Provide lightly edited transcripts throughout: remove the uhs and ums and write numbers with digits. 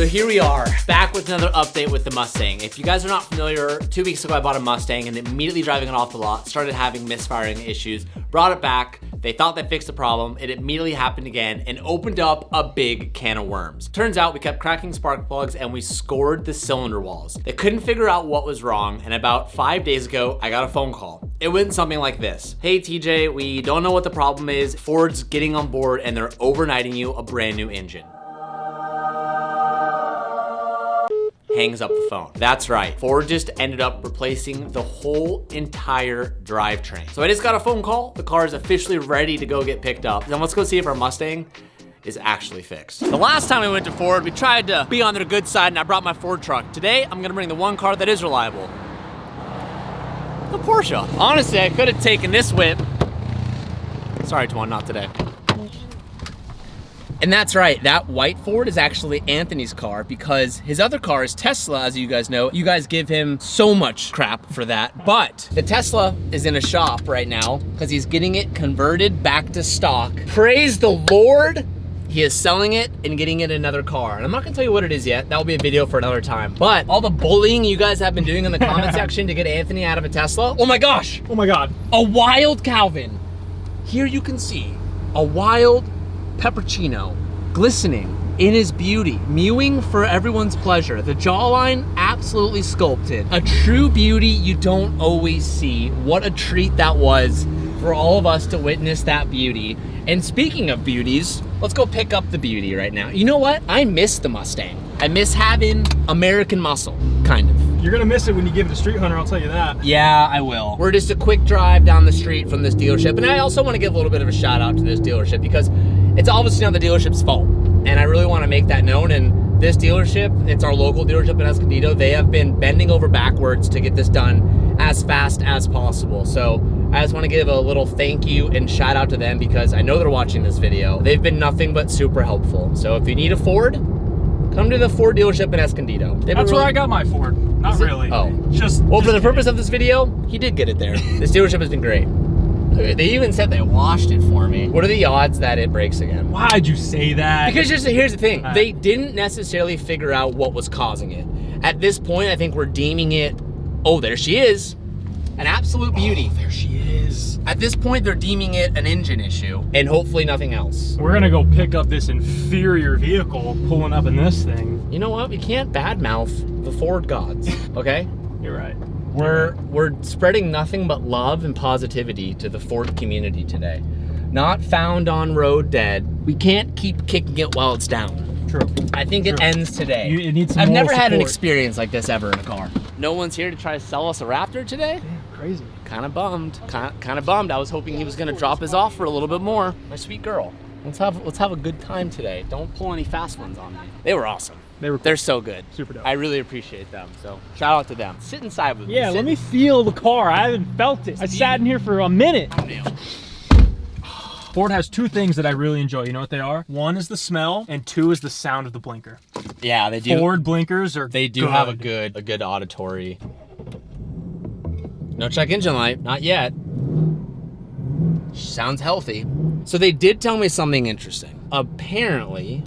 So here we are, back with another update with the Mustang. If you guys are not familiar, 2 weeks ago I bought a Mustang and immediately driving it off the lot, started having misfiring issues, brought it back, they thought they fixed the problem, it immediately happened again and opened up a big can of worms. Turns out we kept cracking spark plugs and we scored the cylinder walls. They couldn't figure out what was wrong, and about 5 days ago, I got a phone call. It went something like this. Hey TJ, we don't know what the problem is. Ford's getting on board and they're overnighting you a brand new engine. Hangs up the phone. That's right, Ford just ended up replacing the whole entire drivetrain. So I just got a phone call, the car is officially ready to go get picked up. Then let's go see if our Mustang is actually fixed. The last time we went to Ford, we tried to be on their good side and I brought my Ford truck. Today, I'm gonna bring the one car that is reliable. The Porsche. Honestly, I could have taken this whip. Sorry, Twan, not today. And that's right, that white Ford is actually Anthony's car because his other car is Tesla, as you guys know. You guys give him so much crap for that. But the Tesla is in a shop right now because he's getting it converted back to stock. Praise the Lord, he is selling it and getting it another car. And I'm not gonna tell you what it is yet. That will be a video for another time. But all the bullying you guys have been doing in the comment section to get Anthony out of a Tesla. Oh my gosh. Oh my God. A wild Calvin. Here you can see a wild peppuccino, glistening in his beauty, mewing for everyone's pleasure. The jawline absolutely sculpted. A true beauty you don't always see. What a treat that was for all of us to witness that beauty. And speaking of beauties, let's go pick up the beauty right now. You know what? I miss the Mustang. I miss having American muscle, kind of. You're gonna miss it when you give it a street hunter, I'll tell you that. Yeah, I will. We're just a quick drive down the street from this dealership. And I also want to give a little bit of a shout out to this dealership because it's obviously not the dealership's fault. And I really want to make that known. And this dealership, it's our local dealership in Escondido. They have been bending over backwards to get this done as fast as possible. So I just want to give a little thank you and shout out to them because I know they're watching this video. They've been nothing but super helpful. So if you need a Ford, come to the Ford dealership in Escondido. That's where I got my Ford. Not really. Oh. For the purpose of this video, he did get it there. This dealership has been great. They even said they washed it for me. What are the odds that it breaks again? Why'd you say that? Because here's the thing. They didn't necessarily figure out what was causing it. At this point, I think we're deeming it, oh, there she is. An absolute beauty. Oh, there she is. At this point, they're deeming it an engine issue and hopefully nothing else. We're gonna go pick up this inferior vehicle pulling up in this thing. You know what? We can't badmouth the Ford gods, okay? You're right. We're spreading nothing but love and positivity to the Ford community today. Not found on road dead. We can't keep kicking it while it's down. True. I think it ends today. It needs some I've moral never had an support. experience like this ever in a car. No one's here to try to sell us a Raptor today? Damn, crazy. Kind of bummed. Kind of bummed. I was hoping he was gonna drop his offer a little bit more. My sweet girl. Let's have a good time today. Don't pull any fast ones on me. They were awesome. They're so good. Super dope. I really appreciate them. So shout out to them. Sit inside with me. Yeah, let me feel the car. I haven't felt it. I sat in here for a minute. Ford has two things that I really enjoy. You know what they are? One is the smell, and two is the sound of the blinker. Yeah, they do. Ford blinkers are They do have a good auditory. No check engine light, not yet. Sounds healthy. So they did tell me something interesting. Apparently,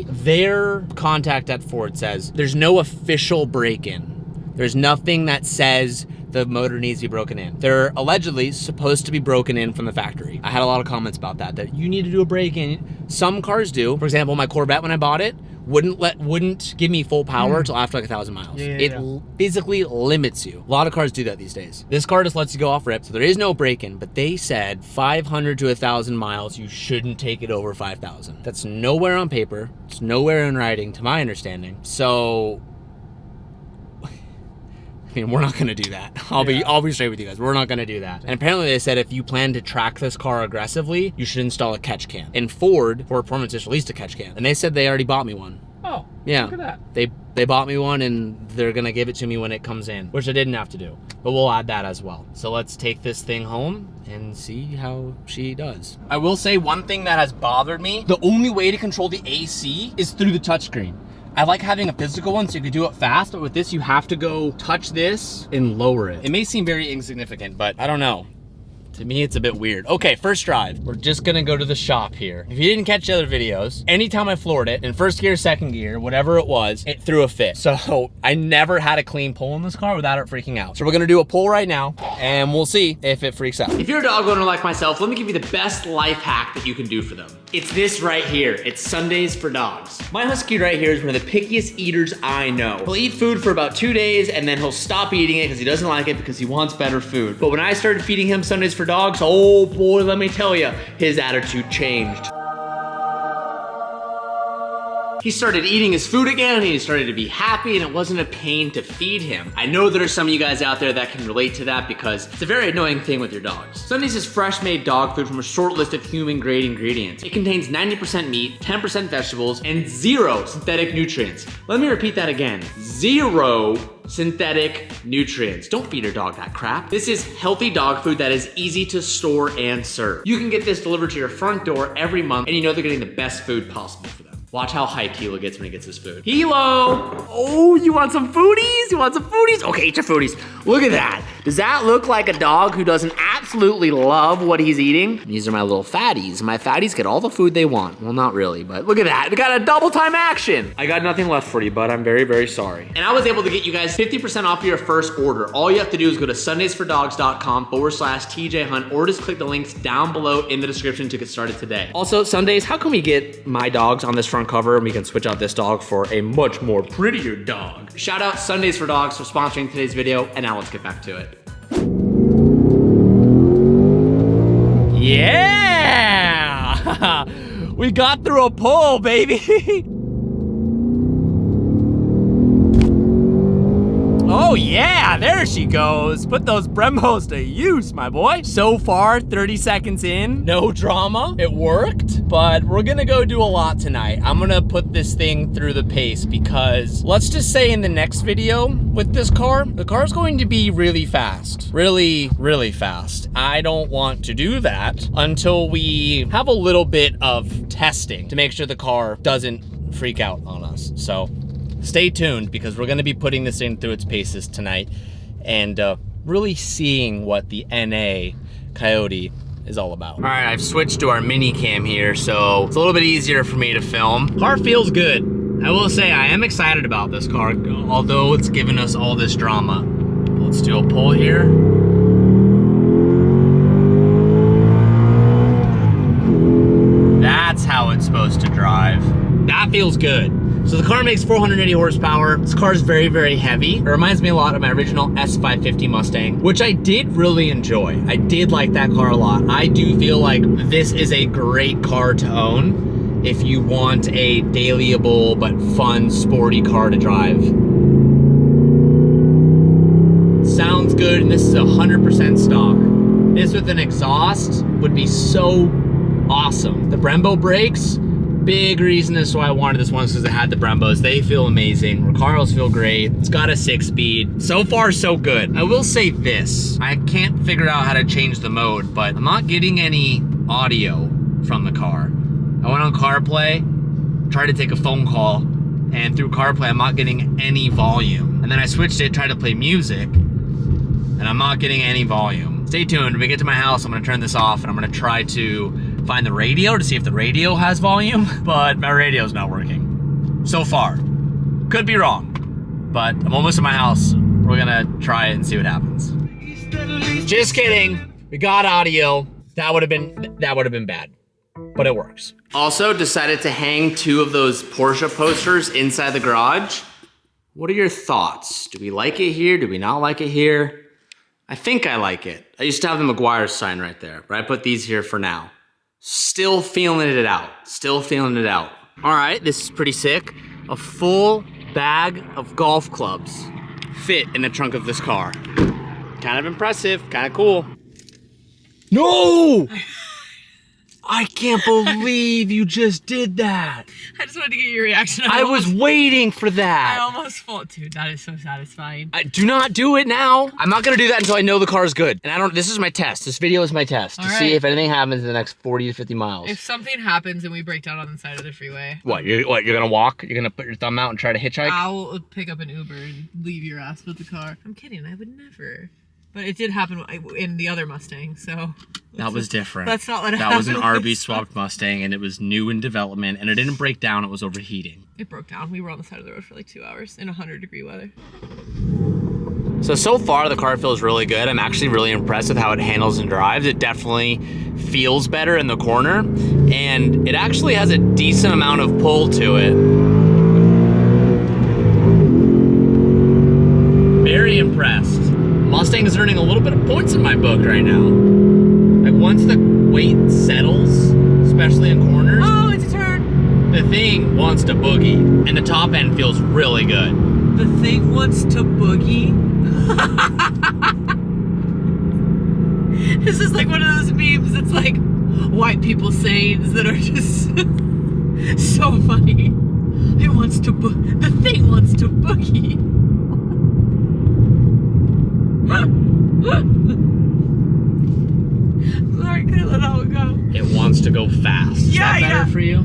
their contact at Ford says there's no official break-in. There's nothing that says the motor needs to be broken in. They're allegedly supposed to be broken in from the factory. I had a lot of comments about that you need to do a break-in. Some cars do. For example, my Corvette, when I bought it, wouldn't give me full power until after like 1,000 miles. It physically limits you. A lot of cars do that these days. This car just lets you go off rip, so there is no break-in, but they said 500 to 1,000 miles, you shouldn't take it over 5,000. That's nowhere on paper. It's nowhere in writing, to my understanding. So, I mean, we're not gonna do that. I'll be straight with you guys. We're not gonna do that. And apparently they said if you plan to track this car aggressively, you should install a catch can. And Ford Performance just released a catch can. And they said they already bought me one. Oh, yeah. Look at that. They bought me one and they're gonna give it to me when it comes in, which I didn't have to do. But we'll add that as well. So let's take this thing home and see how she does. I will say one thing that has bothered me, the only way to control the AC is through the touchscreen. I like having a physical one so you can do it fast, but with this you have to go touch this and lower it. It may seem very insignificant, but I don't know. To me, it's a bit weird. Okay, first drive. We're just gonna go to the shop here. If you didn't catch the other videos, anytime I floored it, in first gear, second gear, whatever it was, it threw a fit. So I never had a clean pull in this car without it freaking out. So we're gonna do a pull right now, and we'll see if it freaks out. If you're a dog owner like myself, let me give you the best life hack that you can do for them. It's this right here. It's Sundays for dogs. My husky right here is one of the pickiest eaters I know. He'll eat food for about 2 days, and then he'll stop eating it because he doesn't like it because he wants better food. But when I started feeding him Sundays for dogs, oh boy, let me tell you, his attitude changed. He started eating his food again, and he started to be happy, and it wasn't a pain to feed him. I know there are some of you guys out there that can relate to that because it's a very annoying thing with your dogs. Sundays is fresh-made dog food from a short list of human-grade ingredients. It contains 90% meat, 10% vegetables, and 0 synthetic nutrients. Let me repeat that again. 0 synthetic nutrients. Don't feed your dog that crap. This is healthy dog food that is easy to store and serve. You can get this delivered to your front door every month, and you know they're getting the best food possible for them. Watch how hyped Hilo gets when he gets his food. Hilo! Oh, you want some foodies? You want some foodies? Okay, eat your foodies. Look at that. Does that look like a dog who doesn't absolutely love what he's eating? These are my little fatties. My fatties get all the food they want. Well, not really, but look at that. We got a double time action. I got nothing left for you, bud. I'm very, very sorry. And I was able to get you guys 50% off your first order. All you have to do is go to sundaysfordogs.com/TJ Hunt, or just click the links down below in the description to get started today. Also, Sundays, how can we get my dogs on this front cover and we can switch out this dog for a much more prettier dog? Shout out Sundays for Dogs for sponsoring today's video, and now let's get back to it. Yeah! We got through a pull, baby! Oh yeah, there she goes. Put those Brembos to use, my boy. So far, 30 seconds in, no drama. It worked, but we're gonna go do a lot tonight. I'm gonna put this thing through the pace because let's just say in the next video with this car, the car's going to be really fast. Really, really fast. I don't want to do that until we have a little bit of testing to make sure the car doesn't freak out on us. So stay tuned because we're gonna be putting this thing through its paces tonight and really seeing what the NA Coyote is all about. All right, I've switched to our mini cam here, so it's a little bit easier for me to film. Car feels good. I will say I am excited about this car, although it's given us all this drama. Let's do a pull here. That's how it's supposed to drive. That feels good. So the car makes 480 horsepower. This car is very, very heavy. It reminds me a lot of my original S550 Mustang, which I did really enjoy. I did like that car a lot. I do feel like this is a great car to own if you want a dailyable but fun, sporty car to drive. Sounds good, and this is 100% stock. This with an exhaust would be so awesome. The Brembo brakes, big reason as to why I wanted this one is because it had the Brembos. They feel amazing. Recaros feel great. It's got a 6-speed. So far, so good. I will say this. I can't figure out how to change the mode, but I'm not getting any audio from the car. I went on CarPlay, tried to take a phone call, and through CarPlay, I'm not getting any volume. And then I switched it, tried to play music, and I'm not getting any volume. Stay tuned. When we get to my house, I'm gonna turn this off, and I'm gonna try to find the radio to see if the radio has volume, but my radio's not working. So far. Could be wrong, but I'm almost at my house. We're gonna try it and see what happens. Just kidding. We got audio. That would have been bad, but it works. Also decided to hang 2 of those Porsche posters inside the garage. What are your thoughts? Do we like it here? Do we not like it here? I think I like it. I used to have the McGuire's sign right there, but I put these here for now. Still feeling it out. Still feeling it out. All right, this is pretty sick. A full bag of golf clubs fit in the trunk of this car. Kind of impressive, kind of cool. No! I can't believe you just did that. I just wanted to get your reaction. I was waiting for that. I almost fall, dude. That is so satisfying. Do not do it now. I'm not gonna do that until I know the car is good. And this is my test. This video is my test to see if anything happens in the next 40 to 50 miles. If something happens and we break down on the side of the freeway. What, you're gonna walk? You're gonna put your thumb out and try to hitchhike? I'll pick up an Uber and leave your ass with the car. I'm kidding, I would never. But it did happen in the other Mustang, so... That was different. That's not what That was an happened. RB swapped Mustang, and it was new in development, and it didn't break down, it was overheating. It broke down. We were on the side of the road for like 2 hours in 100-degree weather. So far the car feels really good. I'm actually really impressed with how it handles and drives. It definitely feels better in the corner, and it actually has a decent amount of pull to it. Very impressed. Mustang is earning a little bit of points in my book right now. Like once the weight settles, especially in corners, Oh, it's a turn. the thing wants to boogie, and the top end feels really good. The thing wants to boogie. This is like one of those memes that's like white people sayings that are just so funny. It wants to the thing wants to boogie. Sorry, couldn't let that one go. It wants to go fast. Is that better for you?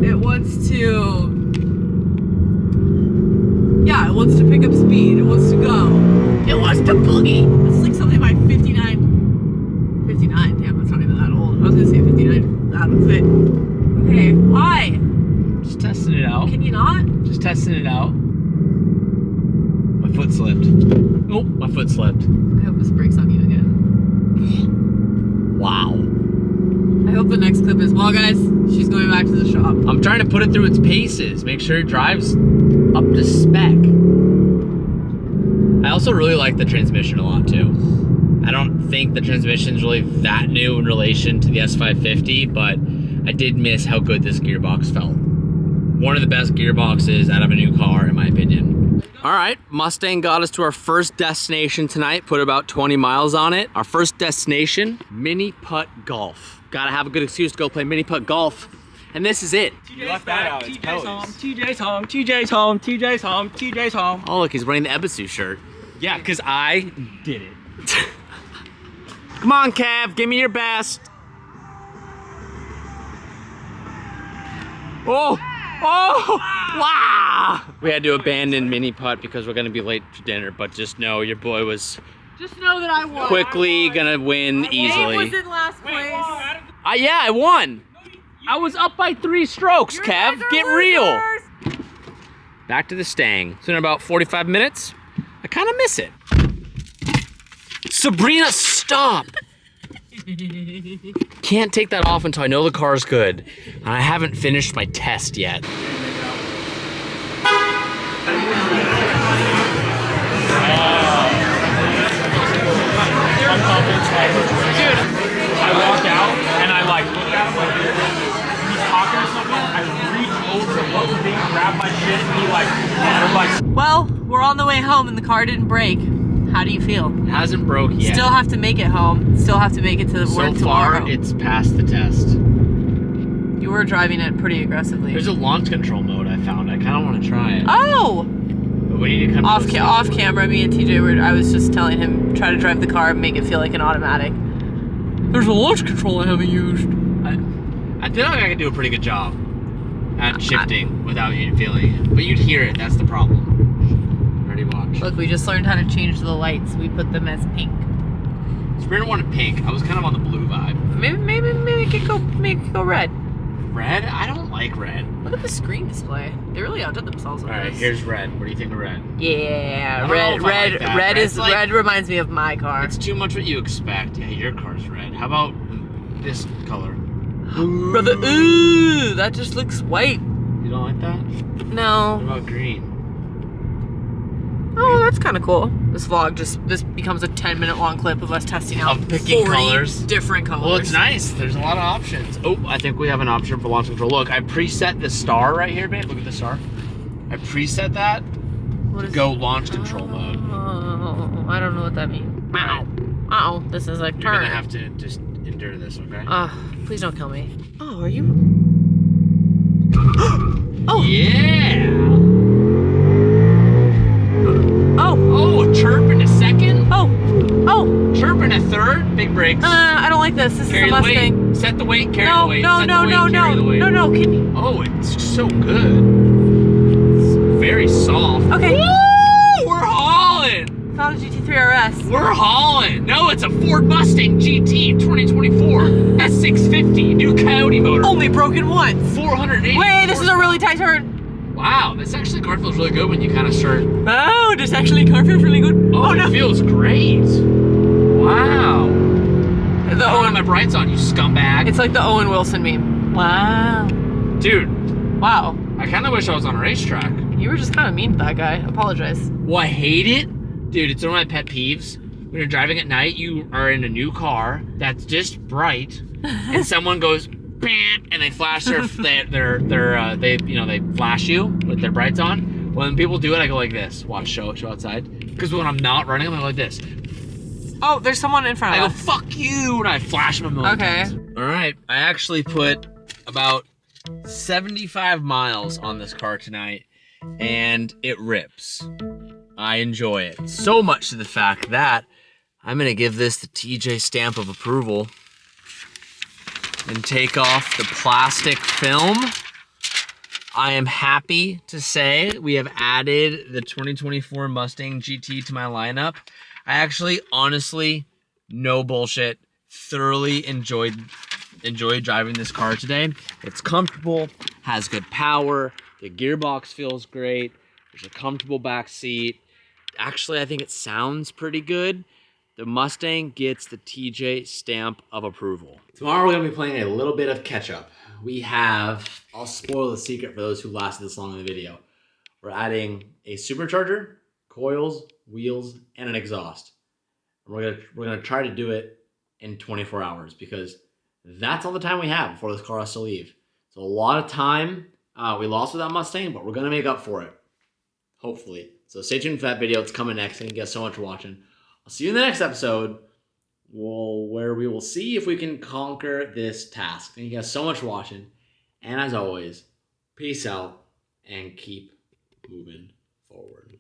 It wants to. Yeah, it wants to pick up speed. It wants to go. It wants to boogie. It's like something by 59. 59? Damn, that's not even that old. I was gonna say 59. That was it. Okay, why? Just testing it out. Can you not? Just testing it out. My foot slipped. Oh, my foot slipped. I hope this breaks on you again. Wow. I hope the next clip is, well, guys, she's going back to the shop. I'm trying to put it through its paces. Make sure it drives up to spec. I also really like the transmission a lot too. I don't think the transmission's really that new in relation to the S550, but I did miss how good this gearbox felt. One of the best gearboxes out of a new car, in my opinion. All right, Mustang got us to our first destination tonight, put about 20 miles on it. Our first destination, mini putt golf. Gotta have a good excuse to go play mini putt golf. And this is it. You left that out. TJ's home, TJ's home, TJ's home, TJ's home, TJ's home. Oh, look, he's wearing the Ebisu shirt. Yeah, because I did it. Come on, Cav, give me your best. Oh, oh, wow. We had to abandon mini putt because we're gonna be late for dinner, but just know your boy was Just know that I won. quickly gonna win Dave easily. was in last place. Yeah, I won. I was up by 3 strokes, You Kev. guys are Get real. losers. Back to the Stang. So in about 45 minutes, I kind of miss it. Sabrina, stop! Can't take that off until I know the car's good. And I haven't finished my test yet. Dude, I walk out and I like look at him like this. He's talking or something. I reach over, look at him, grab my shit, and he like, Well, we're on the way home and the car didn't break. How do you feel? Hasn't broke yet. Still have to make it home. Still have to make it to the work so tomorrow. far, it's passed the test. You were driving it pretty aggressively. There's a launch control mode I found. I kind of want to try it. Oh! But we need to come Off camera, me and TJ were. I was just telling him try to drive the car and make it feel like an automatic. There's a launch control I haven't used. I feel like I could do a pretty good job at shifting without you feeling it. But you'd hear it, that's the problem. Ready, watch. Look, we just learned how to change the lights. We put them as pink. Sabrina wanted pink. I was kind of on the blue vibe. Maybe make it go red. Red? I don't like red. Look at the screen display. They really outdid themselves with Alright, this. here's red. What do you think of red? Yeah, I don't know if I like that. Red's like- red reminds me of my car. It's too much what you expect. Yeah, your car's red. How about this color? Brother, ooh, that just looks white. You don't like that? What No. about green? Oh, that's kind of cool. This vlog this becomes a 10-minute long clip of us testing out Of picking 40 colors. different colors. Well, it's nice. There's a lot of options. Oh, I think we have an option for launch control. Look, I preset the star right here, babe. Look at the star. I preset that What to is go launch control mode. Oh, I don't know what that means. Wow. Oh, this is a turn. You're gonna have to just endure this, okay? Please don't kill me. Oh, are you? Oh. Yeah. Oh. Oh, a chirp in a second. Oh. Oh. Chirp in a third. Big brakes. I don't like this. This Carry is a the Mustang. weight. Set the weight. Carry No, the weight. no, Set no, the weight, no, carry the weight. no. Can you? Oh, it's so good. It's very soft. Okay. Woo! We're hauling. Found a GT3 RS. We're hauling. No, it's a Ford Mustang GT 2024 S650 new Coyote motor. Only broken once. 480. Wait, this is a really tight turn. Wow, this actually car feels really good when you kind of start. Oh, this actually car feels really good. Oh, no. it feels great. Wow. The I don't have my brights on, you scumbag. It's like the Owen Wilson meme. Wow. Dude, Wow. I kind of wish I was on a racetrack. You were just kind of mean to that guy. Apologize. Well, I hate it. Dude, it's one of my pet peeves. When you're driving at night, you are in a new car that's just bright, and someone goes, bam, and they flash they flash you with their brights on. When people do it, I go like this. Watch, show outside. Because when I'm not running, I'm like this. Oh, there's someone in front I of go, us. fuck you, and I flash them a million Okay. times. All right, I actually put about 75 miles on this car tonight, and it rips. I enjoy it so much to the fact that I'm gonna give this the TJ stamp of approval and take off the plastic film. I am happy to say we have added the 2024 Mustang GT to my lineup. I actually, honestly, no bullshit, thoroughly enjoyed driving this car today. It's comfortable, has good power, the gearbox feels great, there's a comfortable back seat. Actually, I think it sounds pretty good. The Mustang gets the TJ stamp of approval. Tomorrow we're gonna be playing a little bit of catch up. We have, I'll spoil the secret for those who lasted this long in the video. We're adding a supercharger, coils, wheels, and an exhaust. And we're gonna try to do it in 24 hours because that's all the time we have before this car has to leave. So a lot of time we lost with that Mustang, but we're gonna make up for it, hopefully. So stay tuned for that video. It's coming next. Thank you guys so much for watching. I'll see you in the next episode where we will see if we can conquer this task. Thank you guys so much for watching. And as always, peace out and keep moving forward.